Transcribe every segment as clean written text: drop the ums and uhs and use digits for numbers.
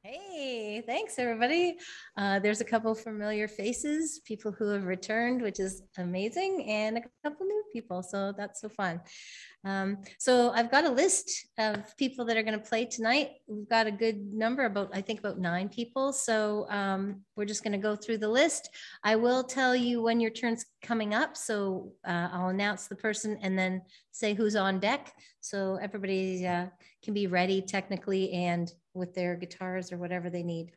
Hey, thanks everybody. There's a couple familiar faces, people who have returned, which is amazing, and a couple new people, so that's so fun. So I've got a list of people that are going to play tonight. We've got a good number, I think about 9 people. So we're just going to go through the list. I will tell you when your turn's coming up. So I'll announce the person and then say who's on deck. So everybody can be ready technically and with their guitars or whatever they need.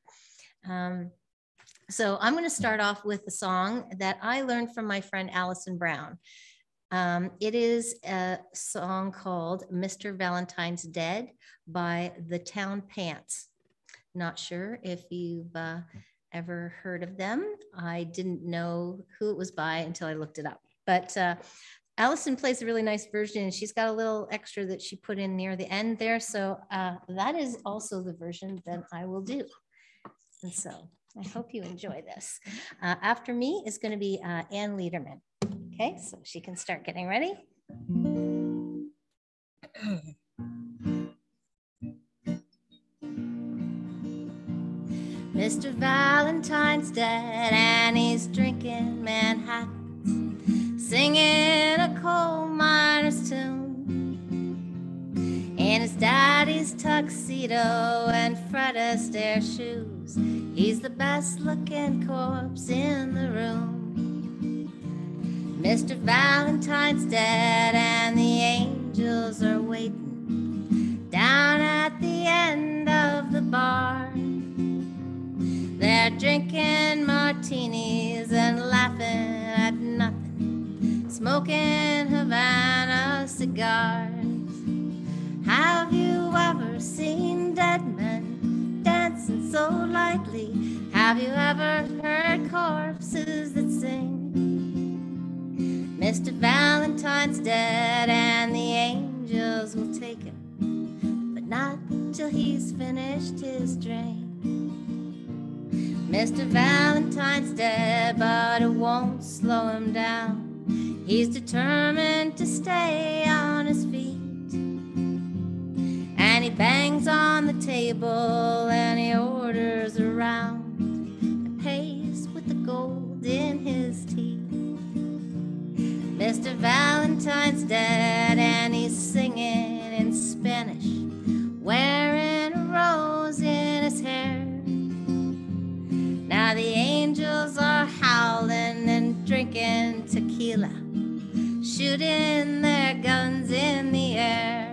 So I'm going to start off with a song that I learned from my friend Allison Brown. It is a song called Mr. Valentine's Dead by the Town Pants. Not sure if you've ever heard of them. I didn't know who it was by until I looked it up. But Allison plays a really nice version, and she's got a little extra that she put in near the end there. So that is also the version that I will do. And so I hope you enjoy this. After me is going to be Ann Lederman. Okay, so she can start getting ready. Mr. Valentine's dead and he's drinking Manhattan, singing a coal miner's tune in his daddy's tuxedo and Fred Astaire shoes. He's the best looking corpse in the room. Mr. Valentine's dead and the angels are waiting down at the end of the bar. They're drinking martinis and laughing at nothing, smoking Havana cigars. Have you ever seen dead men dancing so lightly? Have you ever heard corpses that sing? Mr. Valentine's dead and the angels will take him, but not till he's finished his drink. Mr. Valentine's dead, but it won't slow him down. He's determined to stay on his feet. And he bangs on the table and he orders a round and pays with the gold in his teeth. Mr. Valentine's dead and he's singing in Spanish, wearing a rose in his hair. Now the angels are howling and drinking tequila, shooting their guns in the air.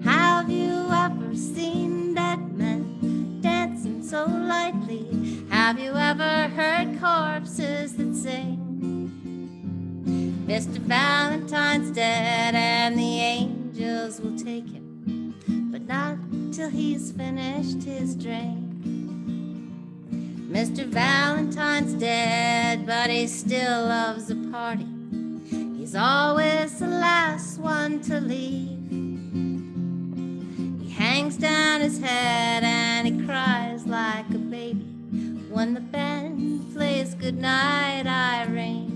Have you ever seen dead men dancing so lightly? Have you ever heard corpses that sing? Mr. Valentine's dead and the angels will take him, but not till he's finished his drink. Mr. Valentine's dead, but he still loves a party. He's always the last one to leave. He hangs down his head and he cries like a baby when the band plays Goodnight Irene.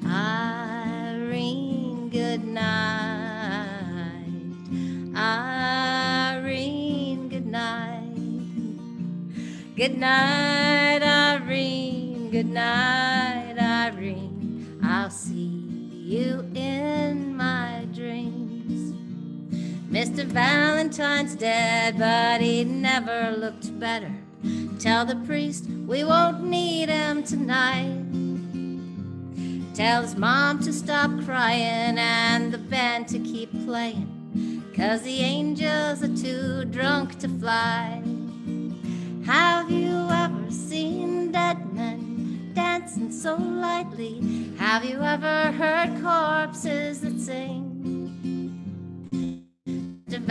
Irene, good night. Irene, good night. Good night, Irene. Good night, Irene. I'll see you in my dreams. Mr. Valentine's dead, but he never looked better. Tell the priest we won't need him tonight. Tell his mom to stop crying and the band to keep playing, 'cause the angels are too drunk to fly. Have you ever seen dead men dancing so lightly? Have you ever heard corpses that sing? Mr.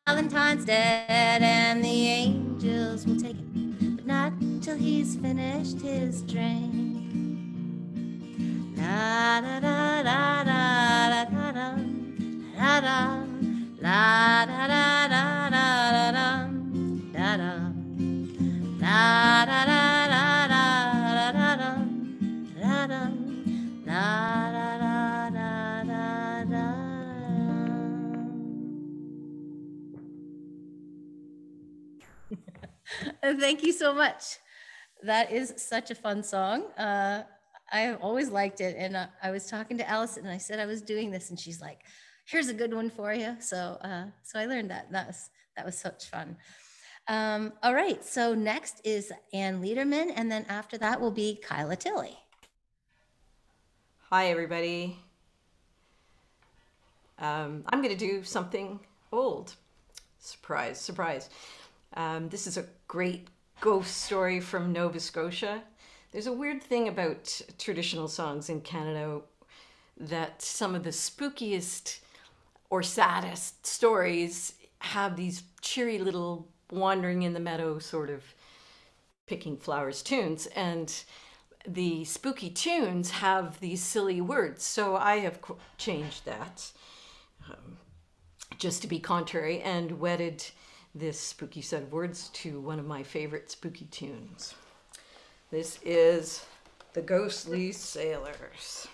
Valentine's dead and the angels will take him, but not till he's finished his drink. La da da da da da da da da la da da da da da da da. La da da da da da da da da la da da da da da. Thank you so much. That is such a fun song. I have always liked it. And I was talking to Ellis and I said I was doing this and she's like, here's a good one for you. So I learned that. That was such fun. All right. So next is Ann Lederman. And then after that will be Kyla Tilley. Hi, everybody. I'm going to do something old. Surprise, surprise. This is a great ghost story from Nova Scotia. There's a weird thing about traditional songs in Canada that some of the spookiest or saddest stories have these cheery little wandering in the meadow sort of picking flowers tunes, and the spooky tunes have these silly words. So I have changed that just to be contrary and wedded this spooky set of words to one of my favorite spooky tunes. This is The Ghostly Sailors.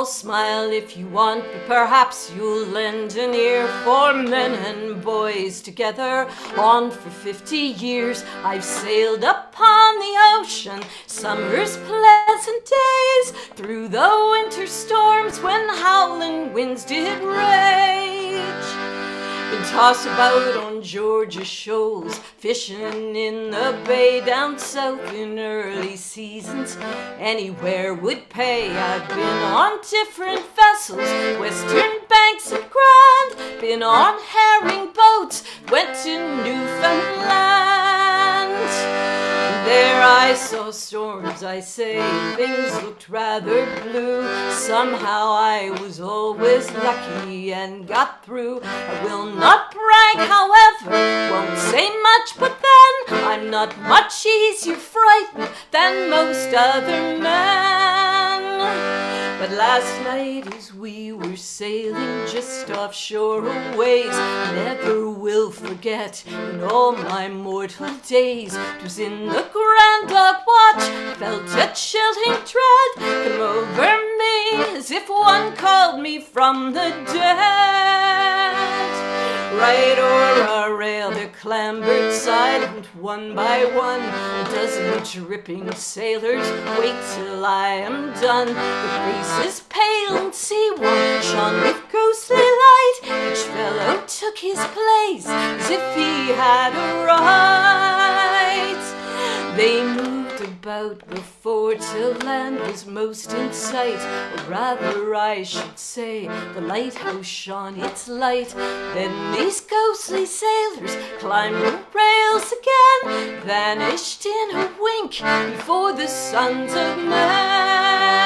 Smile if you want, but perhaps you'll lend an ear. For men and boys together, on for 50 years, I've sailed upon the ocean, summer's pleasant days, through the winter storms when howling winds did rage. Been tossed about on Georgia shoals, fishing in the bay down south in early seasons. Anywhere would pay. I've been on different vessels, western banks of Grand, been on herring boats, went to Newfoundland. There I saw storms, I say, things looked rather blue. Somehow I was always lucky and got through. I will not brag, however, won't say much, but then I'm not much easier frightened than most other men. But last night as we were sailing just offshore a ways, never will forget in all my mortal days. 'Twas in the Grand Dog Watch, felt a chilling dread come over me as if one called me from the dead. Right o'er our rail there clambered silent one by one a dozen dripping sailors. Wait till I am done. The faces pale and sea-worn shone with ghostly light. Each fellow took his place as if he had a right. They moved about before till land was most in sight, or rather I should say the lighthouse shone its light. Then these ghostly sailors climbed the rails again, vanished in a wink before the sons of men.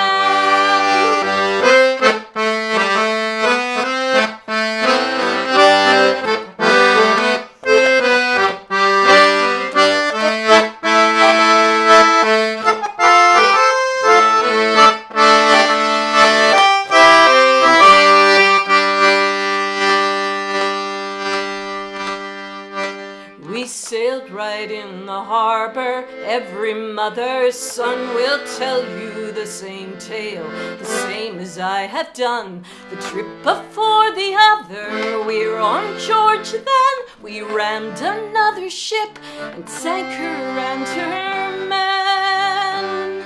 Every mother's son will tell you the same tale, the same as I have done. The trip before the other, we're on Georgia then. We rammed another ship and sank her and her men.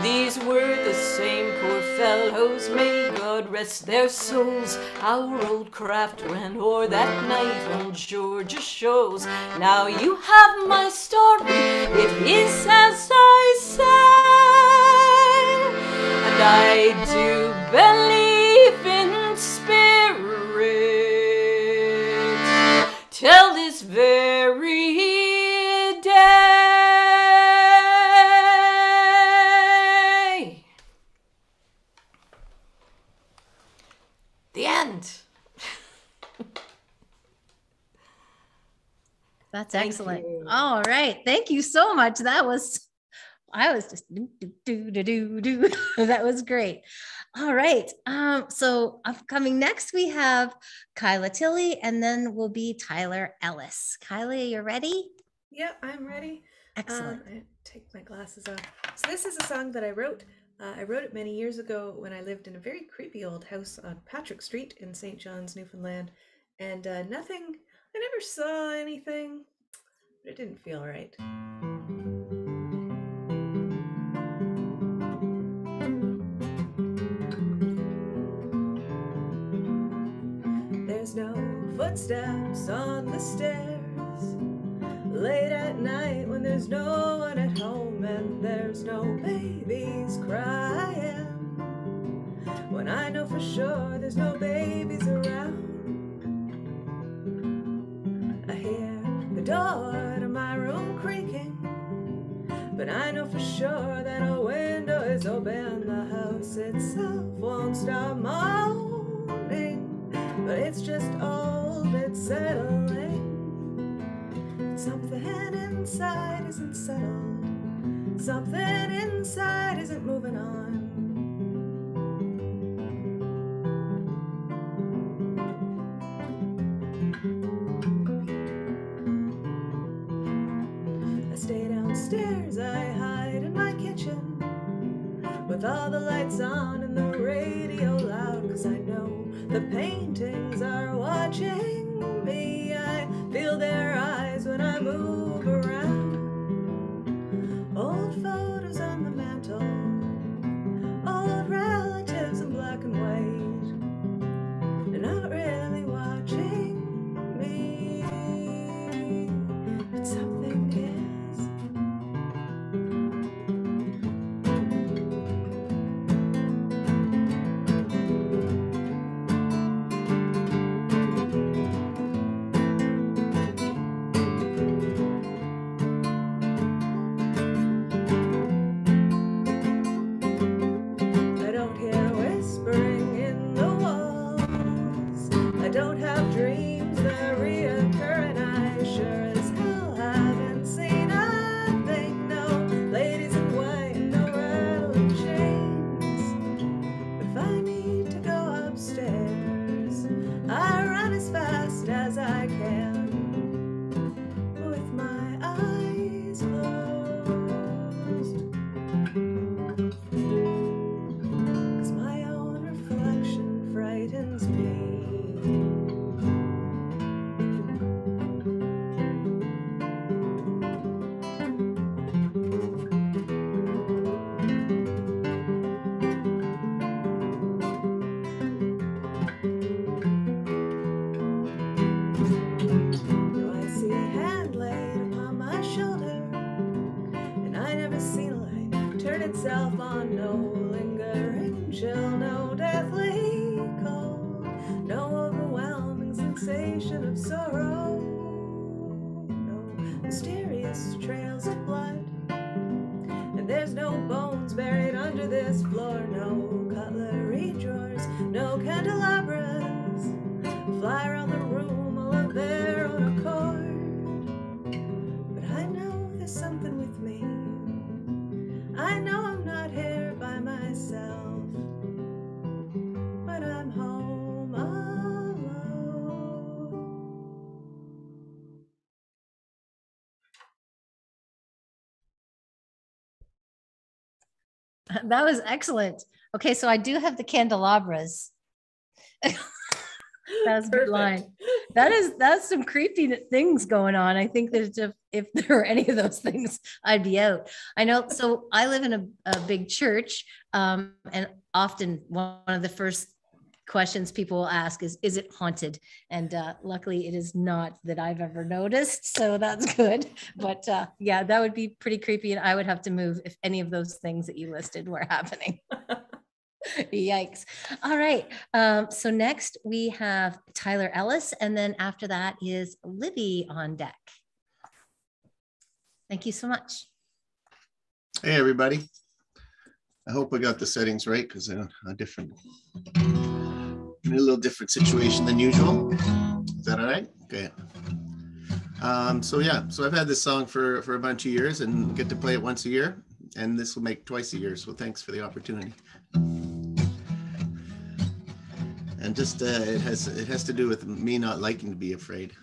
These were the same poor fellows, may God rest their souls. Our old craft ran o'er that night on Georgia shoals. Now you have my story, it is as I say, and I do believe in spirits till this very day. The end. That's excellent. All right. Thank you so much. I was just do. That was great. All right. So upcoming next, we have Kyla Tilley, and then will be Tyler Ellis. Kyla, you're ready? Yep, I'm ready. Excellent. I take my glasses off. So this is a song that I wrote. I wrote it many years ago when I lived in a very creepy old house on Patrick Street in St. John's, Newfoundland. And I never saw anything, but it didn't feel right. There's no footsteps on the stairs late at night when there's no one at home, and there's no babies crying when I know for sure there's no babies around. I hear the door to my room creaking, but I know for sure that a window is open. The house itself won't stop moaning, but it's just old, it's settling. Something inside isn't settled. Something inside isn't moving on. I stay downstairs, I hide in my kitchen with all the lights on and the radio loud, 'cause I know the paintings are watching me. I feel their eyes when I move around. Old photos on the mantle, old relatives in black and white, and not really watching me, but something is. Itself on, no lingering chill, no deathly cold, no overwhelming sensation of sorrow, no mysterious trails of blood, and there's no bones buried under this floor, no cutlery drawers, no candelabras fly around the room all of their own accord, but I know there's something with me. I know I'm not here by myself, but I'm home alone. That was excellent. Okay, so I do have the candelabras. That was a good line. That's some creepy things going on. I think that if there were any of those things, I'd be out. I know. So I live in a big church, and often one of the first questions people will ask is it haunted? And luckily it is not that I've ever noticed. So that's good. But yeah, that would be pretty creepy. And I would have to move if any of those things that you listed were happening. Yikes. All right. So next we have Tyler Ellis, and then after that is Libby on deck. Thank you so much. Hey, everybody. I hope I got the settings right, because I'm in a little different situation than usual. Is that all right? Okay. So I've had this song for a bunch of years and get to play it once a year, and this will make twice a year. So thanks for the opportunity. just it has to do with me not liking to be afraid.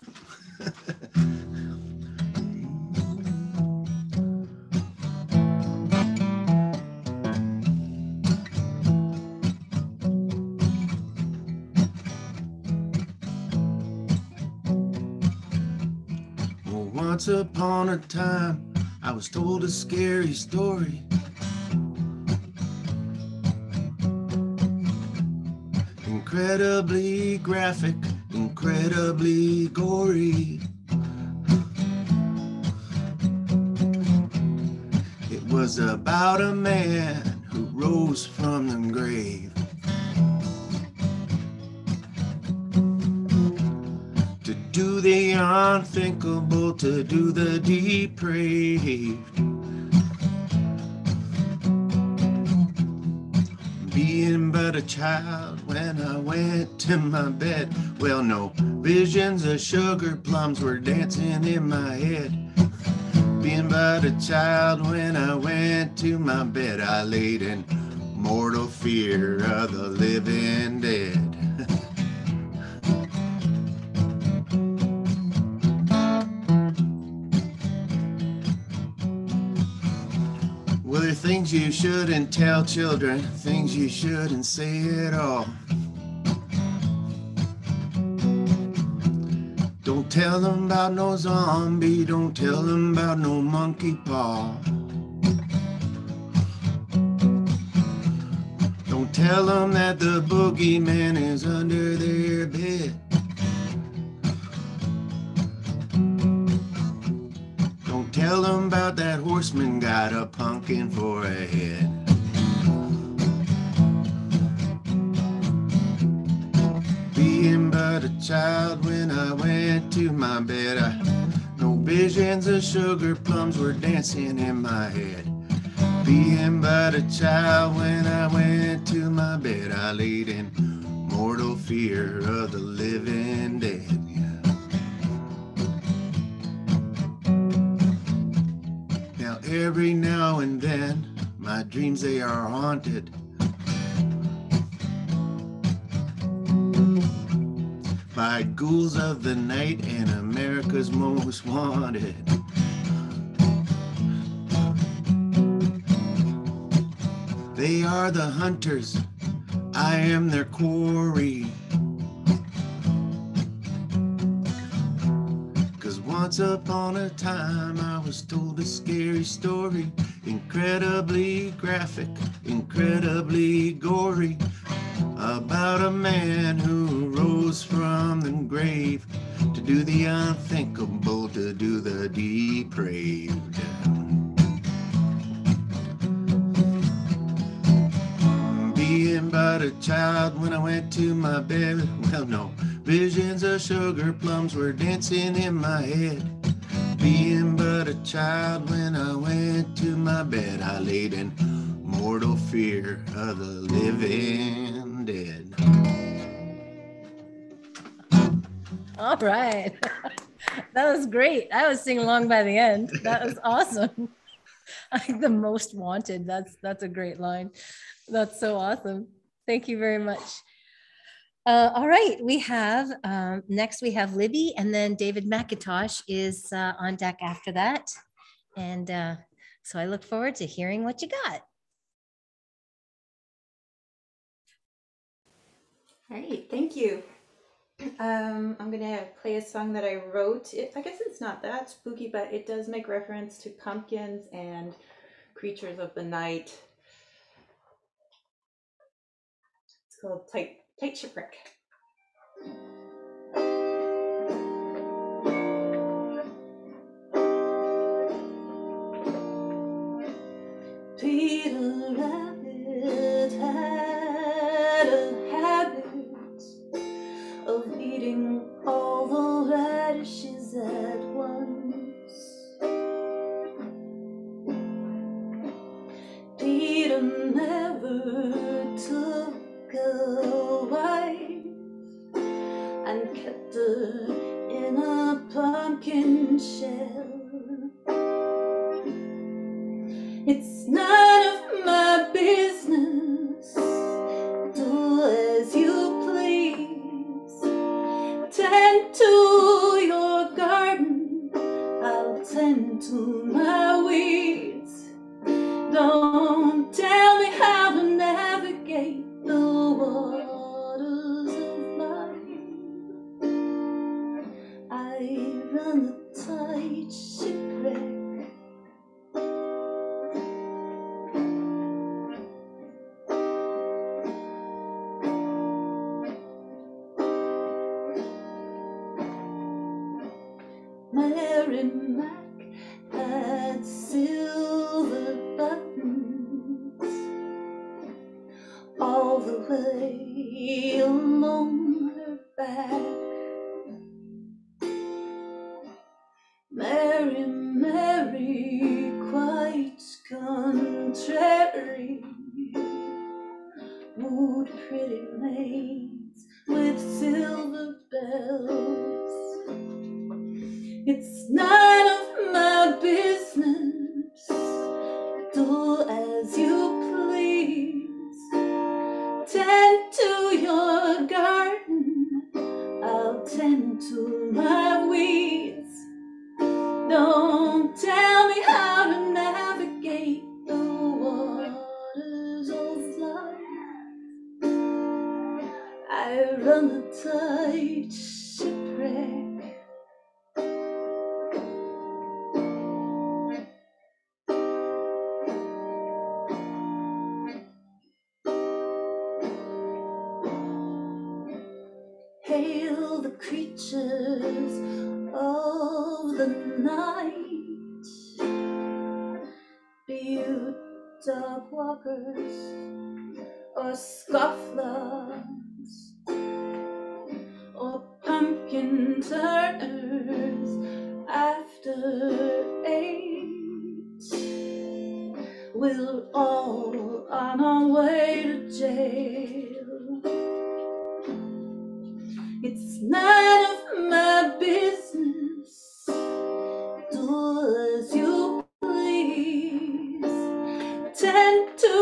Well, once upon a time, I was told a scary story. Incredibly graphic, incredibly gory. It was about a man who rose from the grave to do the unthinkable, to do the depraved. Being but a child when I went to my bed. Well, no visions of sugar plums were dancing in my head. Being but a child when I went to my bed, I laid in mortal fear of the living dead. Well, there are things you shouldn't tell children, things you shouldn't say at all. Don't tell them about no zombie, don't tell them about no monkey paw. Don't tell them that the boogeyman is under their bed. Don't tell them about that horseman got a pumpkin for a head. Being but a child when I went to my bed, no visions of sugar plums were dancing in my head. Being but a child when I went to my bed, I laid in mortal fear of the living dead. Now every now and then, my dreams they are haunted by ghouls of the night and America's most wanted. They are the hunters, I am their quarry. 'Cause once upon a time I was told a scary story, incredibly graphic, incredibly gory, about a man who rose from the grave to do the unthinkable, to do the depraved. Being but a child when I went to my bed, well, no visions of sugar plums were dancing in my head. Being but a child when I went to my bed, I laid in mortal fear of the living dead. All right. That was great. I was singing along by the end. That was awesome. I think the most wanted. That's a great line. That's so awesome. Thank you very much. All right, we have, next we have Libby, and then David McIntosh is on deck after that. And so I look forward to hearing what you got. All right, thank you. I'm gonna play a song that I wrote. I guess it's not that spooky, but it does make reference to pumpkins and creatures of the night. It's called Tight Shipwreck. Peter Rabbit had a habit of eating all the radishes at once. Peter never took a wife and kept her in a pumpkin shell. It's none of my business, do as you please. tend to my weeds. Don't tell me how to navigate the waters of life. I run a tight shipwreck. Mary Mac had silver buttons all the way along her back. Mary, Mary, quite contrary, wooed pretty maids with silver bells. It's none of my business, do as you please. Tend to your garden, I'll tend to my weeds. Don't tell me how to navigate the waters of life. I run a tight shipwreck. Hail the creatures of the night, be you dog walkers or scofflaws or pumpkin turners after 8. We're all on our way to jail. It's none of my business, do as you please. Tend to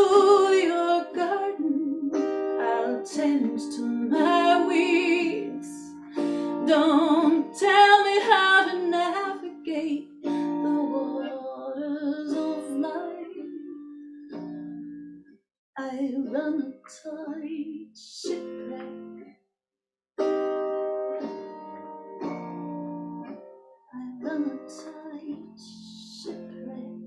your garden, I'll tend to my weeds. Don't tell me how to navigate the waters of life. I run a tight shipwreck. I'm a tight shipwreck.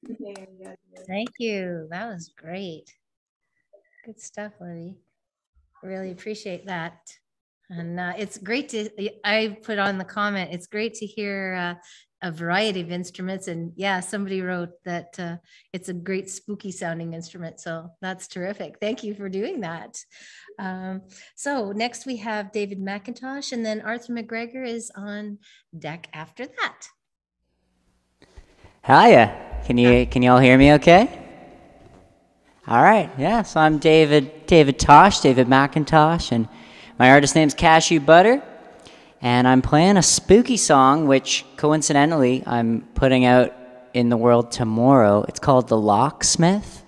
There you go. Thank you. That was great. Good stuff, Libby. Really appreciate that. And it's great to, I put on the comment, it's great to hear a variety of instruments. And yeah, somebody wrote that it's a great spooky sounding instrument. So that's terrific. Thank you for doing that. So next we have David McIntosh, and then Arthur McGregor is on deck after that. Hiya. Can you all hear me okay? All right. Yeah, so I'm David McIntosh, and my artist name's Kashew Butter, and I'm playing a spooky song, which coincidentally I'm putting out in the world tomorrow. It's called The Locksmith,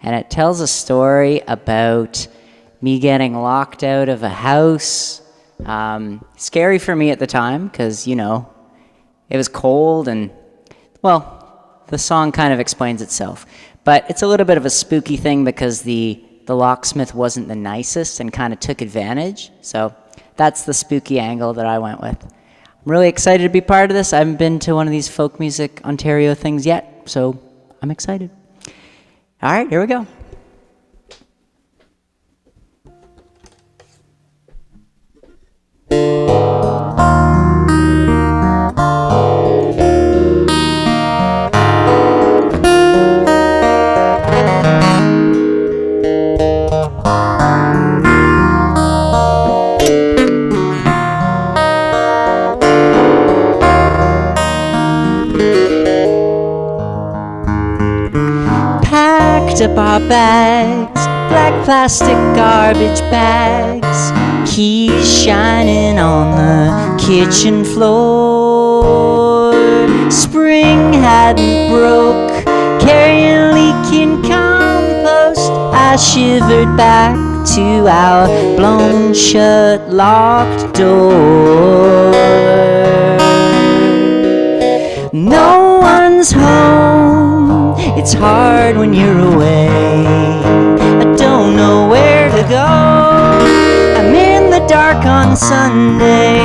and it tells a story about me getting locked out of a house. Scary for me at the time because, you know, it was cold and, well, the song kind of explains itself. But it's a little bit of a spooky thing because the locksmith wasn't the nicest and kind of took advantage. So that's the spooky angle that I went with. I'm really excited to be part of this. I haven't been to one of these Folk Music Ontario things yet, so I'm excited. All right, here we go. Up our bags, black plastic garbage bags, keys shining on the kitchen floor. Spring hadn't broke, carrying leaking compost I shivered back to our blown shut locked door. No one's home, it's hard when you're away. I don't know where to go. I'm in the dark on Sunday,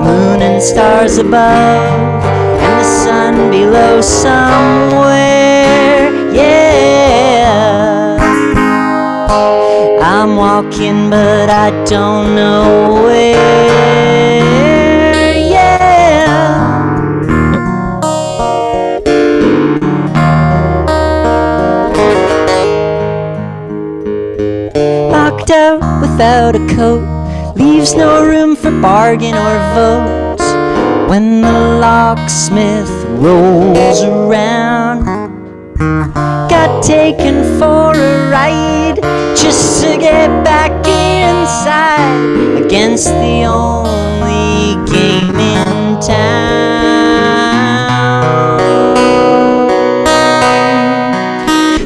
moon and stars above, and the sun below somewhere, yeah. I'm walking but I don't know where, yeah. Locked out without a coat, leaves no room for bargain or vote. When the locksmith rolls around, got taken for a ride just to get back inside against the only game in town.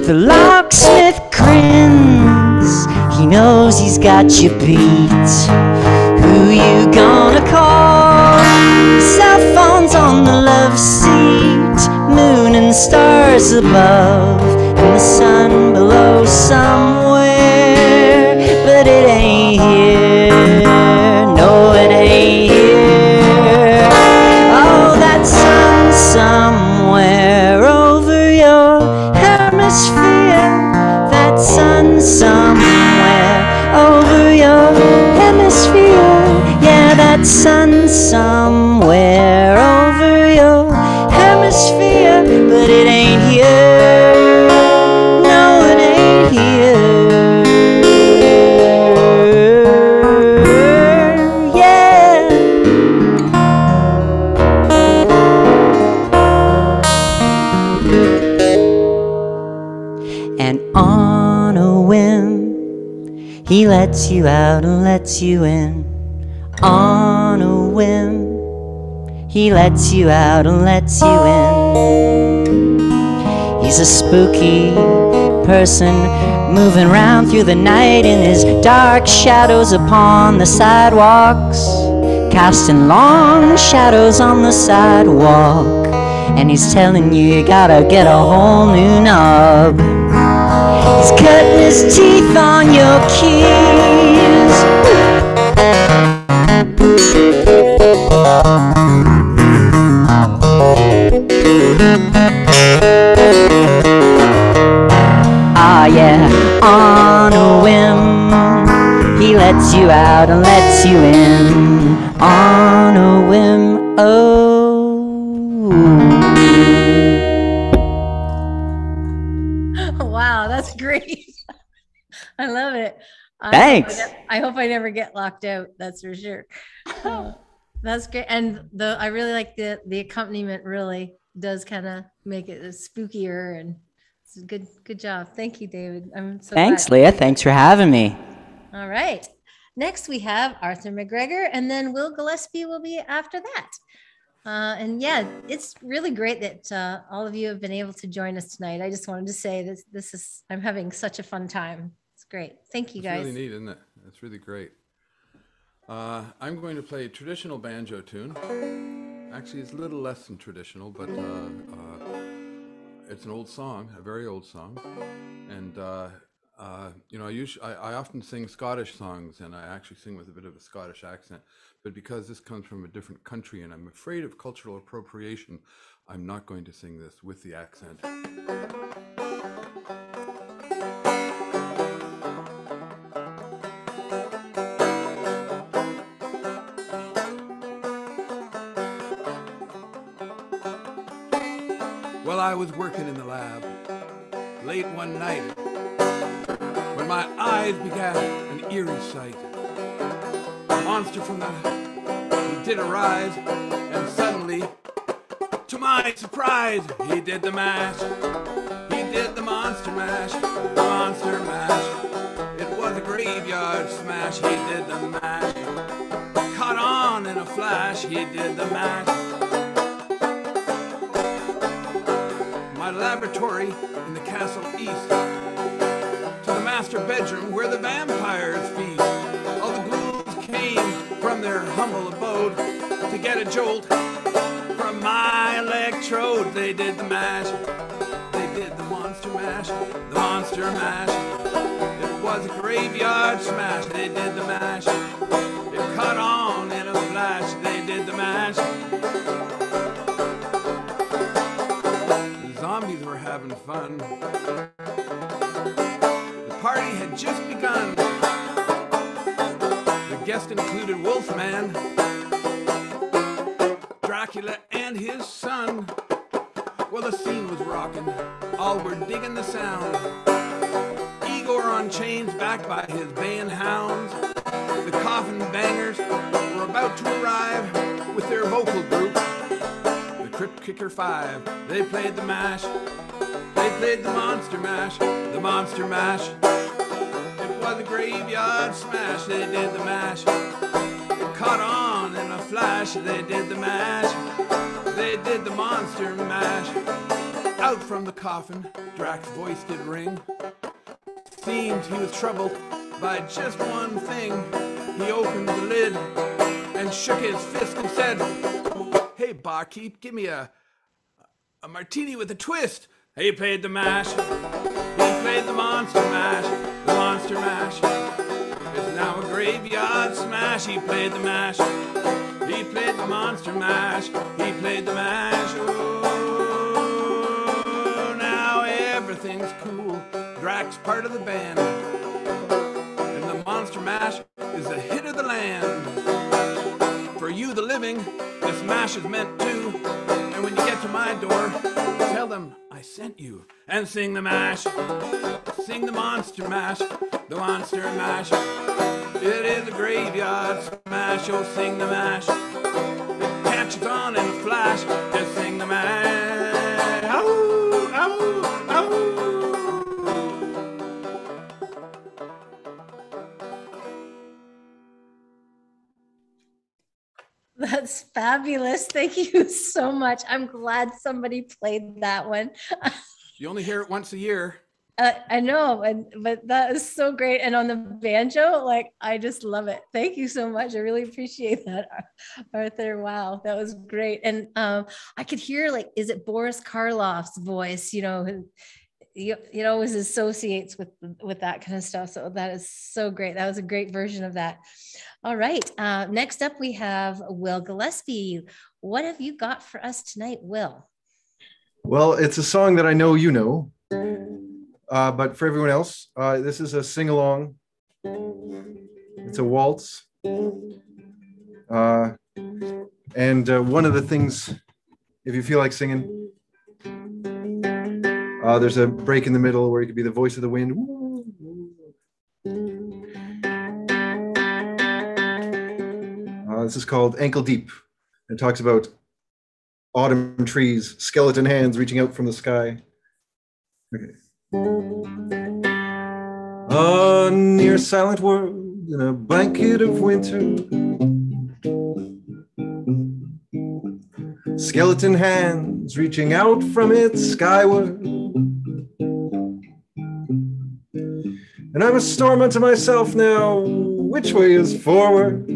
The locksmith grins, he knows he's got you beat. Who you gonna call? Cell phone's on the love seat, moon and stars above, and the sun below somewhere, but it ain't here, no it ain't here. Oh, that sun somewhere over your hemisphere, that sun somewhere over your hemisphere, yeah, that sun somewhere over your hemisphere, but it ain't here, no it ain't here, yeah. And on a whim, he lets you out and lets you in. On a whim, he lets you out and lets you in. He's a spooky person moving round through the night in his dark shadows upon the sidewalks, casting long shadows on the sidewalk. And he's telling you gotta get a whole new knob. He's cutting his teeth on your keys. Ah yeah, on a whim, he lets you out and lets you in. On a whim, oh. Wow, that's great. I love it. Thanks. I hope I never get locked out. That's for sure. That's great. And I really like the accompaniment. Really does kind of make it spookier, and it's a good job. Thank you, David. I'm so Thanks, glad. Leah. Thanks for having me. All right. Next we have Arthur McGregor, and then Will Gillespie will be after that. And yeah, it's really great that all of you have been able to join us tonight. I just wanted to say I'm having such a fun time. It's great. Thank you, guys. It's really neat, isn't it? It's really great. I'm going to play a traditional banjo tune. Actually, it's a little less than traditional, but it's an old song, a very old song. And you know, I often sing Scottish songs, and I actually sing with a bit of a Scottish accent. But because this comes from a different country, and I'm afraid of cultural appropriation, I'm not going to sing this with the accent. Well, I was working in the lab late one night when my eyes began an eerie sight. A monster from he did arise, and suddenly, to my surprise, he did the mash. He did the monster mash, the monster mash. It was a graveyard smash. He did the mash. Caught on in a flash. He did the mash. My laboratory in the castle east. To the master bedroom where the vampires feast. All the ghouls came from their humble abode to get a jolt from my electrode. They did the mash, they did the monster mash, the monster mash. It was a graveyard smash, they did the mash. It caught on in a flash, they did the mash. The zombies were having fun. The party had just begun. The guest included Wolfman, Dracula, and his son. Well, the scene was rocking, all were digging the sound. Igor on chains, backed by his baying hounds. The coffin bangers were about to arrive with their vocal group, the Crypt Kicker 5. They played the mash, they played the monster mash, the monster mash. It was a graveyard smash, they did the mash. It caught on in a flash, they did the mash. They did the monster mash. Out from the coffin, Drac's voice did ring. Seemed he was troubled by just one thing. He opened the lid and shook his fist and said, "Hey, barkeep, give me a martini with a twist." He played the mash. He played the monster mash. The monster mash is now a graveyard smash. He played the mash. He played the monster mash. He played the mash. Oh, now everything's cool. Drac's part of the band, and the monster mash is the hit of the land. For you, the living, this mash is meant to. And when you get to my door, tell them I sent you. And sing the mash. Sing the monster mash. The monster mash. It is a graveyard smash. Oh, sing the mash. It catches on in a flash. Just sing the mash. Ow, ow, ow. That's fabulous. Thank you so much. I'm glad somebody played that one. You only hear it once a year. I know, but that is so great. And on the banjo, like, I just love it. Thank you so much. I really appreciate that, Arthur. Wow, that was great. And I could hear, like, is it Boris Karloff's voice? You know, he always associates with that kind of stuff. So that is so great. That was a great version of that. All right. Next up, we have Will Gillespie. What have you got for us tonight, Will? Well, it's a song that I know you know. But for everyone else, this is a sing-along. It's a waltz. And one of the things, if you feel like singing, there's a break in the middle where you could be the voice of the wind. This is called Ankle Deep. It talks about autumn trees, skeleton hands reaching out from the sky. Okay. A near silent world in a blanket of winter. Skeleton hands reaching out from it skyward. And I'm a storm unto myself now. Which way is forward?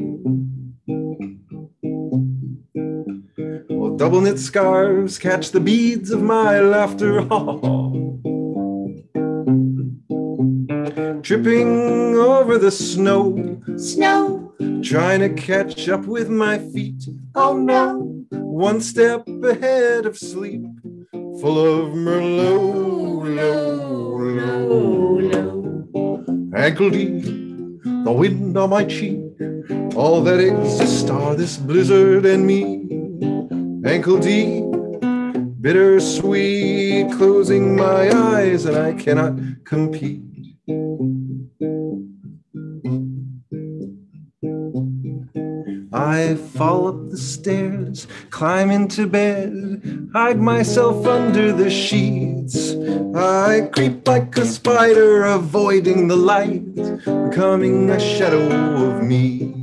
Well, double knit scarves catch the beads of my laughter. Tripping over the snow, trying to catch up with my feet. Oh no, one step ahead of sleep, full of Merlot, ankle deep, the wind on my cheek. All that exists are this blizzard and me. Ankle deep, bittersweet, closing my eyes and I cannot compete. I fall up the stairs, climb into bed, hide myself under the sheets. I creep like a spider, avoiding the light, becoming a shadow of me.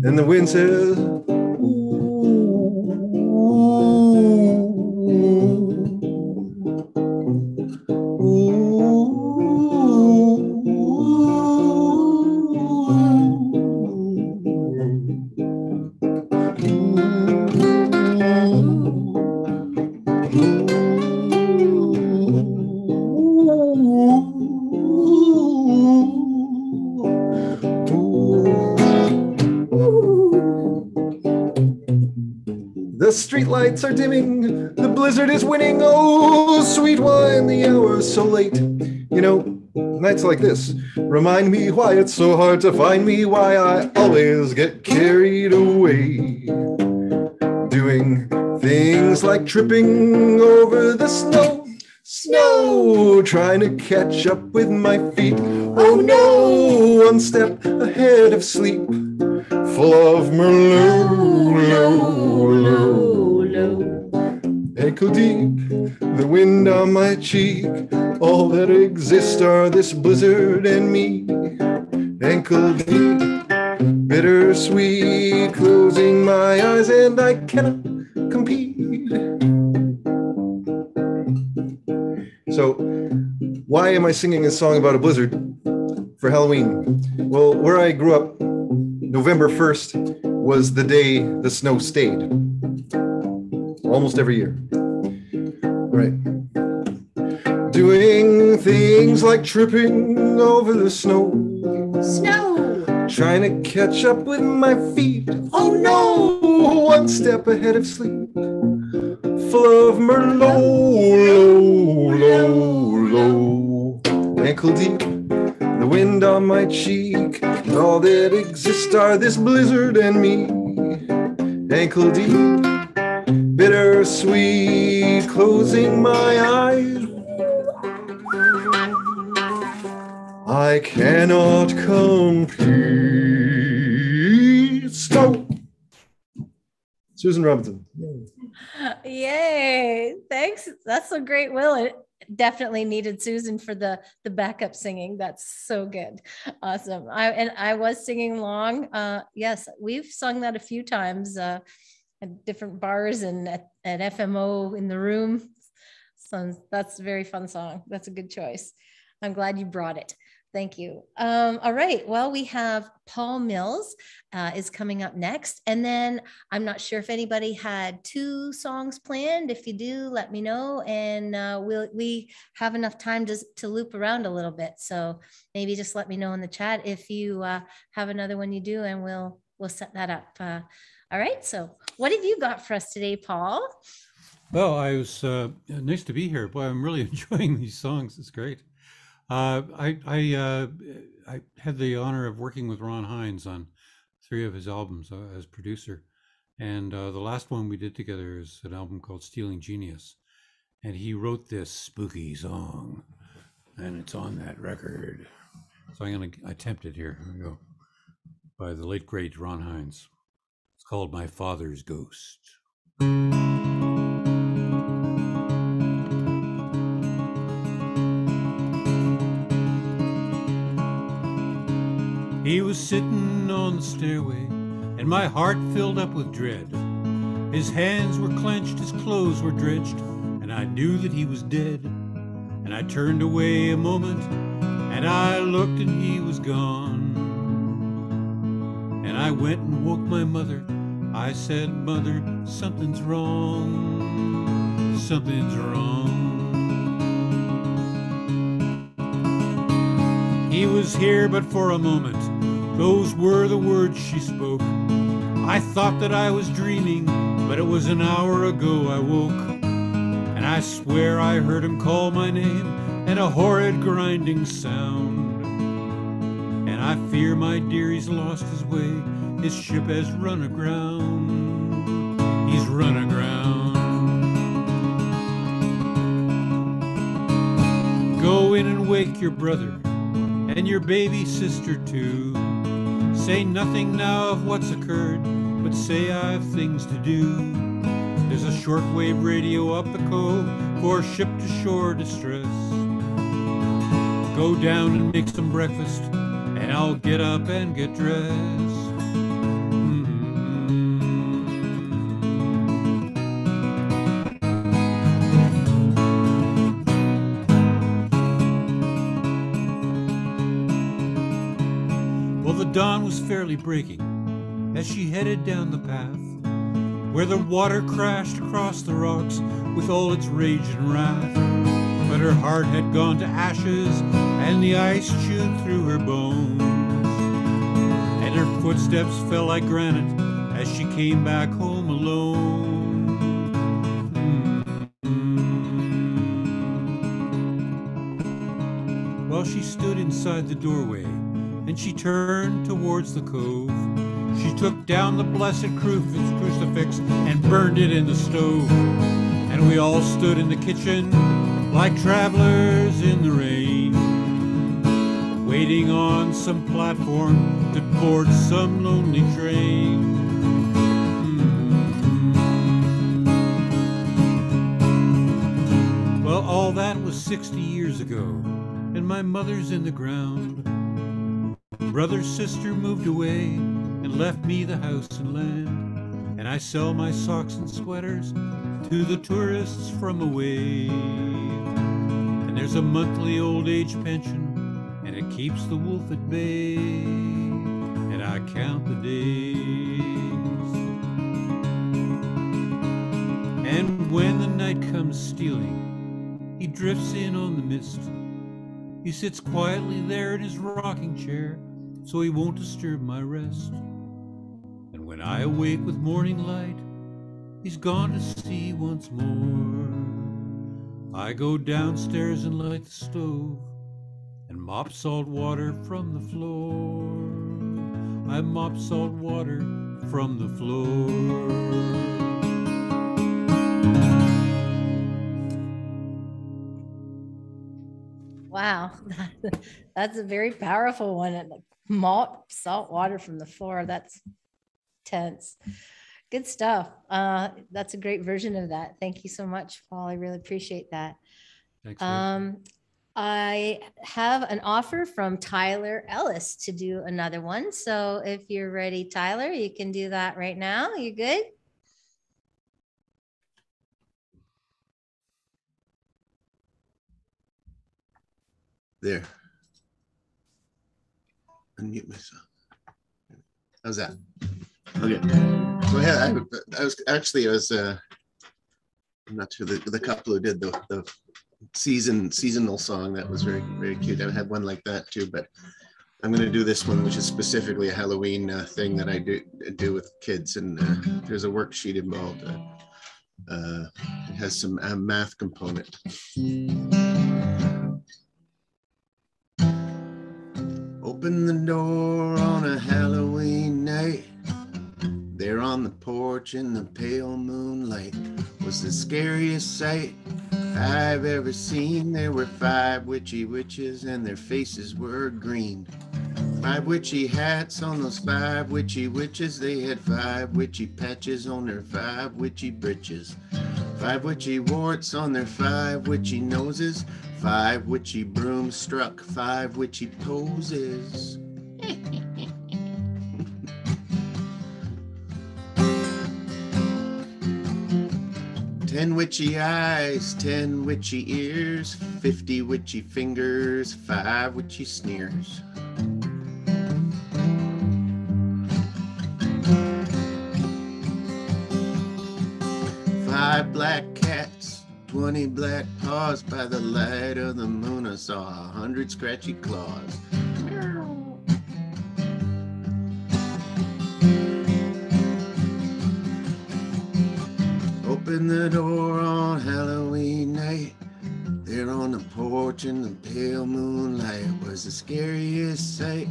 And the wind says, ooh, ooh, streetlights are dimming, the blizzard is winning. Oh, sweet wine, the hour is so late. You know, nights like this remind me why it's so hard to find me, why I always get carried away, doing things like tripping over the snow, trying to catch up with my feet. Oh no, one step ahead of sleep, full of ankle deep, the wind on my cheek. All that exist are this blizzard and me. Ankle deep, bittersweet, closing my eyes and I cannot compete. So, why am I singing a song about a blizzard for Halloween? Well, where I grew up, November 1st was the day the snow stayed. Almost every year. Right. Doing things like tripping over the snow. Trying to catch up with my feet. Oh no, one step ahead of sleep. Full of low. Ankle deep, the wind on my cheek. All that exists are this blizzard and me. Ankle deep, bittersweet, closing my eyes. I cannot compete. Snow. Susan Robinson. Yay. Thanks. That's so great, Will. It definitely needed Susan for the backup singing. That's so good. Awesome. I was singing along. Yes, we've sung that a few times at different bars and at FMO in the room. So that's a very fun song. That's a good choice. I'm glad you brought it. Thank you. All right. Well, we have Paul Mills is coming up next. And then I'm not sure if anybody had 2 songs planned. If you do, let me know. And we have enough time to loop around a little bit. So maybe just let me know in the chat if you have another one you do, and we'll set that up. All right. So what have you got for us today, Paul? Well, I was nice to be here. Boy, I'm really enjoying these songs. It's great. I had the honor of working with Ron Hines on 3 of his albums as producer, and the last one we did together is an album called Stealing Genius, and he wrote this spooky song, and it's on that record. So I'm going to attempt it here. Here we go. By the late great Ron Hines. It's called My Father's Ghost. He was sitting on the stairway, and my heart filled up with dread. His hands were clenched, his clothes were drenched, and I knew that he was dead. And I turned away a moment, and I looked, and he was gone. And I went and woke my mother. I said, "Mother, something's wrong. Something's wrong." He was here but for a moment. Those were the words she spoke. I thought that I was dreaming, but it was an hour ago I woke. And I swear I heard him call my name, and a horrid grinding sound. And I fear, my dear, he's lost his way. His ship has run aground. He's run aground. Go in and wake your brother, and your baby sister too. Say nothing now of what's occurred, but say I've things to do. There's a shortwave radio up the cove for ship-to-shore distress. Go down and make some breakfast, and I'll get up and get dressed. Dawn was fairly breaking as she headed down the path where the water crashed across the rocks with all its rage and wrath. But her heart had gone to ashes, and the ice chewed through her bones, and her footsteps fell like granite as she came back home alone. she stood inside the doorway, and she turned towards the cove. She took down the blessed crucifix and burned it in the stove. And we all stood in the kitchen like travelers in the rain, waiting on some platform to board some lonely train. Well, all that was 60 years ago, and my mother's in the ground. Brother, sister moved away and left me the house and land, and I sell my socks and sweaters to the tourists from away. And there's a monthly old age pension, and it keeps the wolf at bay, and I count the days. And when the night comes stealing, he drifts in on the mist. He sits quietly there in his rocking chair, so he won't disturb my rest. And when I awake with morning light, he's gone to sea once more. I go downstairs and light the stove and mop salt water from the floor. I mop salt water from the floor. Wow, that's a very powerful one. And like mop salt water from the floor. That's tense. Good stuff. That's a great version of that. Thank you so much, Paul. I really appreciate that. Thanks, I have an offer from Tyler Ellis to do another one. So if you're ready, Tyler, you can do that right now. You good? There. Unmute myself. How's that? Okay. So I'm not sure the couple who did the seasonal song, that was very, very cute. I had one like that too, but I'm going to do this one, which is specifically a Halloween thing that I do with kids, and there's a worksheet involved. It has some math component. Open the door on a Halloween night. There on the porch in the pale moonlight was the scariest sight I've ever seen. There were 5 witchy witches and their faces were green. 5 witchy hats on those 5 witchy witches. They had 5 witchy patches on their 5 witchy breeches. 5 witchy warts on their 5 witchy noses. 5 witchy brooms struck 5 witchy poses. 10 witchy eyes, 10 witchy ears, 50 witchy fingers, 5 witchy sneers. Five black cats, 20 black paws. By the light of the moon I saw 100 scratchy claws. Open the door on Halloween night. There on the porch in the pale moonlight was the scariest sight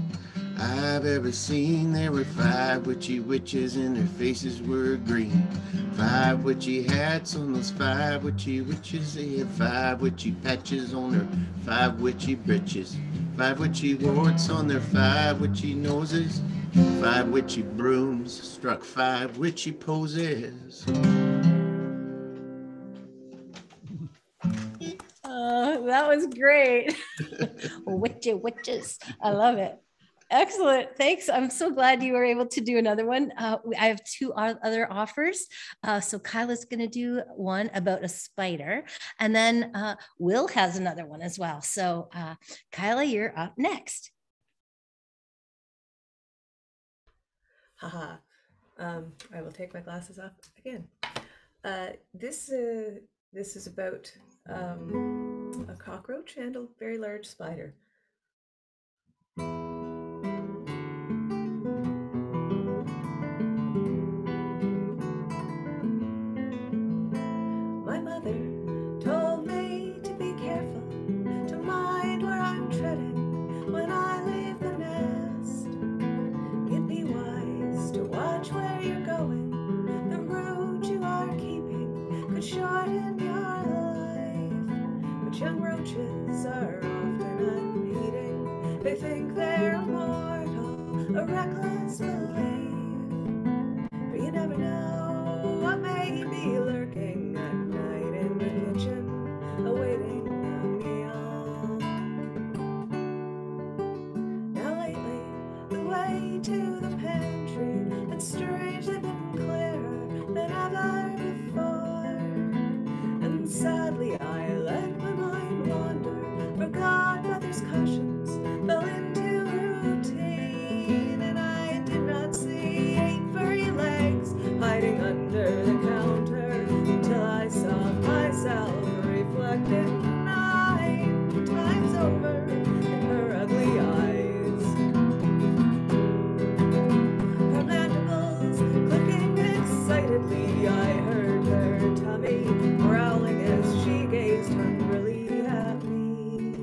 I've ever seen. There were 5 witchy witches and their faces were green. 5 witchy hats on those 5 witchy witches. They had 5 witchy patches on their 5 witchy breeches. 5 witchy warts on their 5 witchy noses. 5 witchy brooms struck 5 witchy poses. That was great. Witchy witches. I love it. Excellent. Thanks. I'm so glad you were able to do another one. I have 2 other offers. So Kyla's going to do one about a spider, and then Will has another one as well. So Kyla, you're up next. Haha. I will take my glasses off again. This is about a cockroach and a very large spider. My mother told me to be careful, to mind where I'm treading. think they're immortal, a reckless belief. But you never know what may be lurking at night in the kitchen, awaiting a meal. Now lately, the way to the pantry had strangely been clearer than ever before. And sadly, I let my mind wander, forgot mother's cautions, fell into routine, and I did not see 8 furry legs hiding under the counter until I saw myself reflected 9 times over in her ugly eyes. Her mandibles clicking excitedly, I heard her tummy growling as she gazed hungrily at me.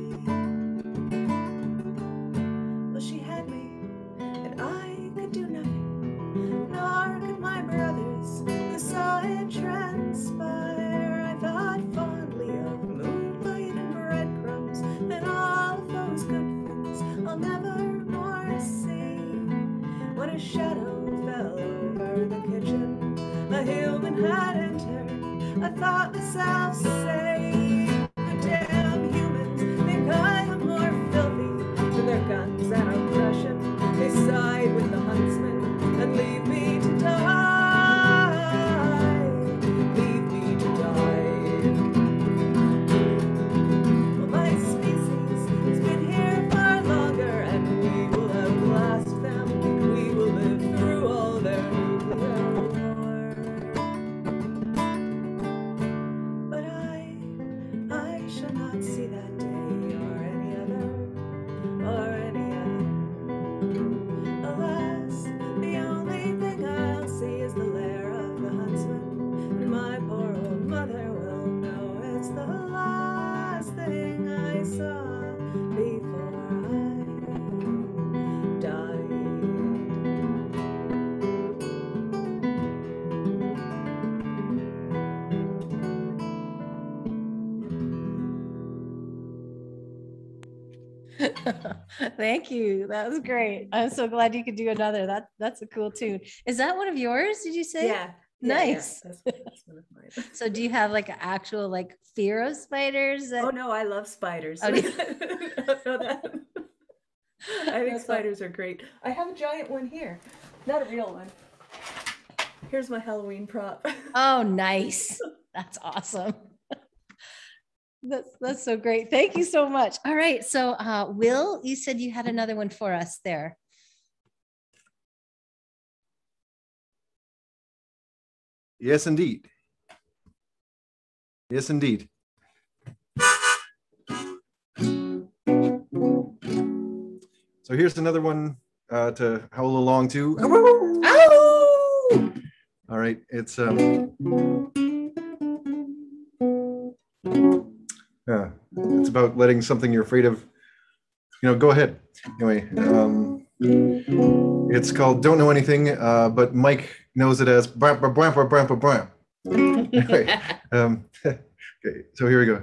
Well, she had me, and I could do nothing, nor could my brothers who saw it transpire. I thought fondly of moonlight and breadcrumbs and all of those good things I'll never more see, when a shadow fell over the kitchen, a human had entered. I thought myself, say, the damn humans think I am more filthy than their guns and oppression. They side with the huntsman and leave me to die. Leave me to die. Well, my species has been here far longer, and we will outlast them. We will live through all their nuclear war. But I shall not see that day or any other. Alas, the only thing I'll see is the lair of the huntsman, and my poor old mother will know it's the last thing I saw before I died. Thank you. That was great. I'm so glad you could do another. That's a cool tune. Is that one of yours? Did you say? Yeah. Nice. Yeah, that's one of mine. So do you have like an actual like fear of spiders? Oh no, I love spiders. Oh, do you- Don't know that. I think spiders are great. I have a giant one here, not a real one. Here's my Halloween prop. Oh, nice. That's awesome. That's so great. Thank you so much. All right. So Will, you said you had another one for us there. Yes, indeed. Yes, indeed. So here's another one to howl along to. Oh! All right, it's it's about letting something you're afraid of, go ahead. Anyway, it's called Don't Know Anything, but Mike knows it as bram, bram, bram, bram, bram, bram. Anyway, okay, so here we go.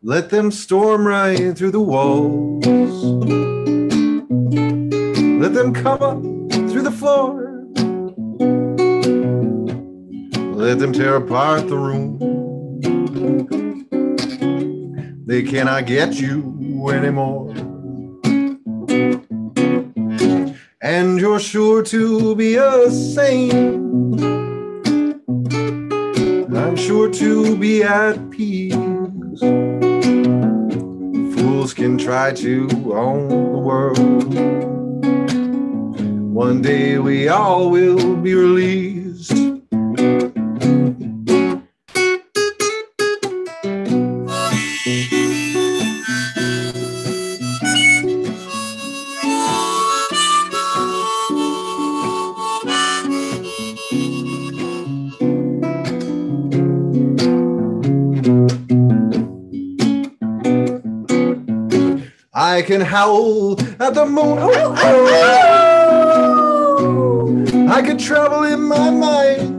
Let them storm right through the walls. Let them come up through the floor. Let them tear apart the room. They cannot get you anymore. And you're sure to be a saint. I'm sure to be at peace. Fools can try to own the world. One day we all will be released. I can howl at the moon. I could travel in my mind.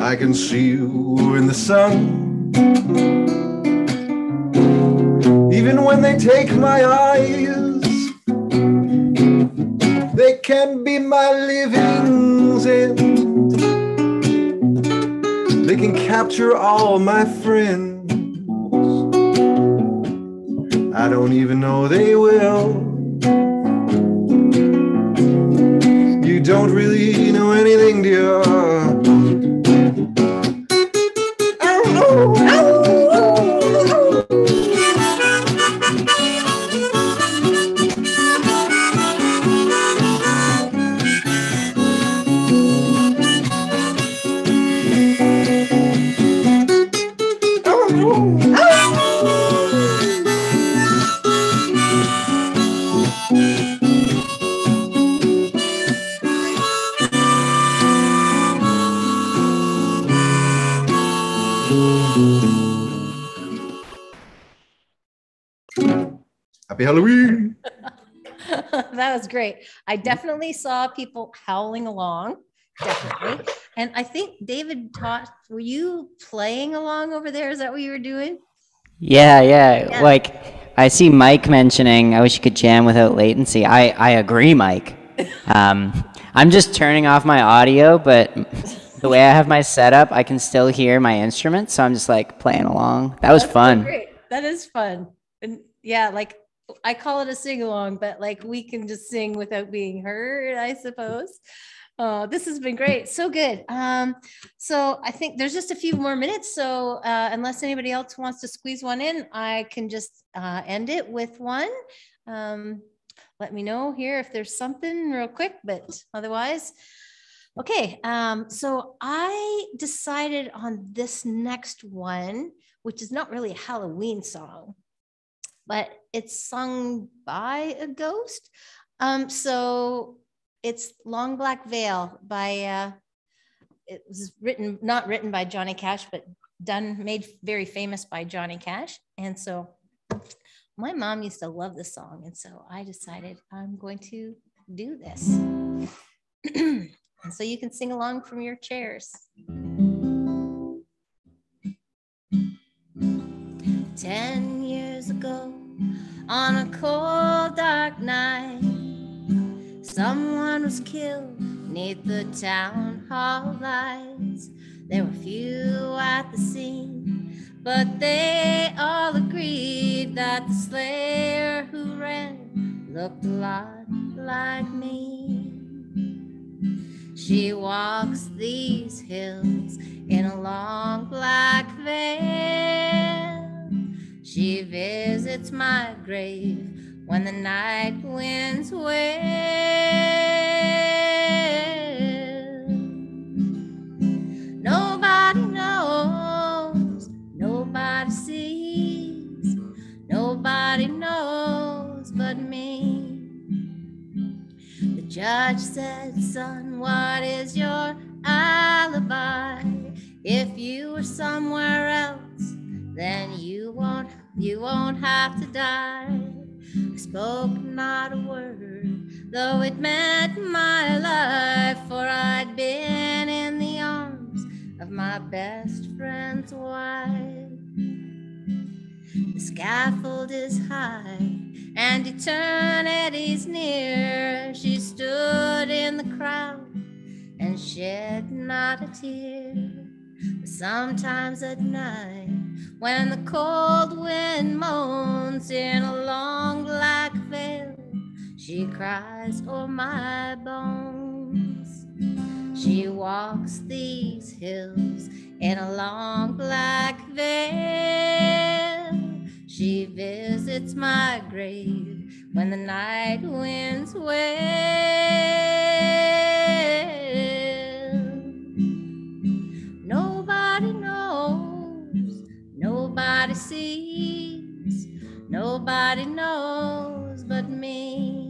I can see you in the sun. Even when they take my eyes, they can be my living's end. They can capture all my friends. I don't even know they will. You don't really know anything, dear. Happy Halloween. That was great. I definitely saw people howling along. Definitely. And I think David were you playing along over there? Is that what you were doing? Yeah. Like, I see Mike mentioning, I wish you could jam without latency. I agree, Mike. I'm just turning off my audio, but the way I have my setup, I can still hear my instruments. So I'm just like playing along. That was fun. Great. That is fun. And yeah, like I call it a sing along, but like we can just sing without being heard, I suppose. This has been great. So good. So I think there's just a few more minutes. So unless anybody else wants to squeeze one in, I can just end it with one. Let me know here if there's something real quick, but otherwise, okay. So I decided on this next one, which is not really a Halloween song, but it's sung by a ghost. So it's Long Black Veil by, it was not written by Johnny Cash, but made very famous by Johnny Cash. And so my mom used to love this song. And so I decided I'm going to do this. And so you can sing along from your chairs. 10 years ago, on a cold, dark night, someone was killed 'neath the town hall lights. There were few at the scene, but they all agreed that the slayer who ran looked a lot like me. She walks these hills in a long black veil. She visits my grave when the night winds wail. Nobody knows, nobody sees, nobody knows but me. The judge said, son, what is your alibi? If you were somewhere else, then you won't have to die. I spoke not a word, though it meant my life, for I'd been in the arms of my best friend's wife. The scaffold is high and eternity's near. She stood in the crowd and shed not a tear. But sometimes at night, when the cold wind moans in a long black veil, she cries o'er my bones. She walks these hills in a long black veil. She visits my grave when the night winds wail. Nobody knows, nobody sees, nobody knows but me.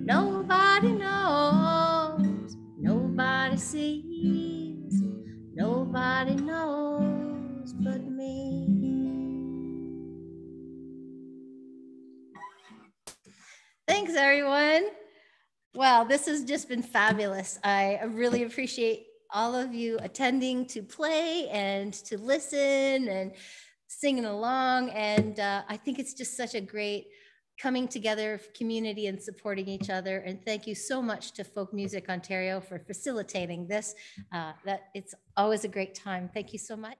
Nobody knows, nobody sees, nobody knows but me. Thanks, everyone. Wow, this has just been fabulous. I really appreciate all of you attending to play and to listen and singing along. And I think it's just such a great coming together community and supporting each other. And thank you so much to Folk Music Ontario for facilitating this. That it's always a great time. Thank you so much.